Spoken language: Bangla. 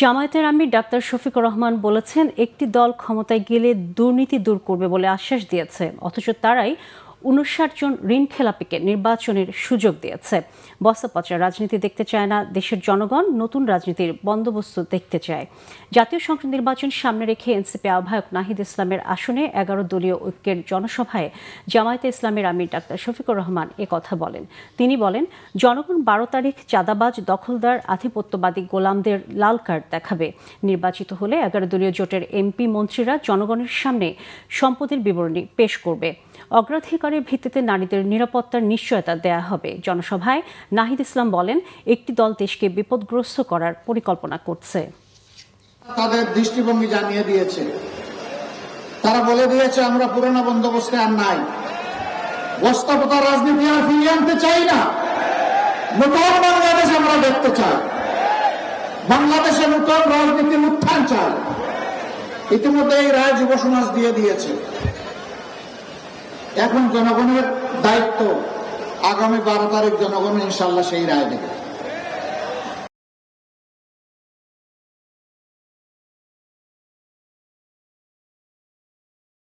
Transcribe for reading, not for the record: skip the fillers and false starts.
জামায়াতের আমির ডাক্তার শফিকুর রহমান বলেছেন, একটি দল ক্ষমতায় গেলে দুর্নীতি দূর করবে বলে আশ্বাস দিয়েছে, অথচ তারাই ৫৯ জন ঋণখেলাপিকে নির্বাচনের সুযোগ দিয়েছে। বস্তাপচা রাজনীতি দেখতে চায় না দেশের জনগণ, নতুন রাজনীতির বন্দোবস্ত দেখতে চায়। জাতীয় সংসদ নির্বাচন সামনে রেখে এনসিপি আহ্বায়ক নাহিদ ইসলামের আসনে ১১ দলীয় ঐক্যের জনসভায় জামায়াতে ইসলামের আমির ডাক্তার শফিকুর রহমান কথা বলেন। তিনি বলেন, জনগণ ১২ তারিখ চাঁদাবাজ, দখলদার, আধিপত্যবাদী গোলামদের লাল কার্ড দেখাবে। নির্বাচিত হলে ১১ দলীয় জোটের এমপি মন্ত্রীরা জনগণের সামনে সম্পদের বিবরণী পেশ করবে। অগ্রাধিকারের ভিত্তিতে নারীদের নিরাপত্তার নিশ্চয়তা দেয়া হবে। জনসভায় নাহিদ ইসলাম বলেন, একটি দল দেশকে বিপদগ্রস্ত করার পরিকল্পনা করছে। তাদের দৃষ্টিভঙ্গি জানিয়ে দিয়েছে, তারা বলে দিয়েছে আমরা পুরোনো বন্দোবস্তে আর নাই, বস্তাপচা রাজনীতি আর ফিরিয়ে আনতে চাই না, নতুন বাংলাদেশ আমরা দেখতে চাই, বাংলাদেশে নতুন রাজনীতির উত্থান চাই। ইতিমধ্যে এই রায় যুব সমাজ দিয়ে দিয়েছে। এখন জনগণের দায়িত্ব, আগামী ১২ তারিখ জনগণ ইনশাল্লাহ সেই রায় দেবে।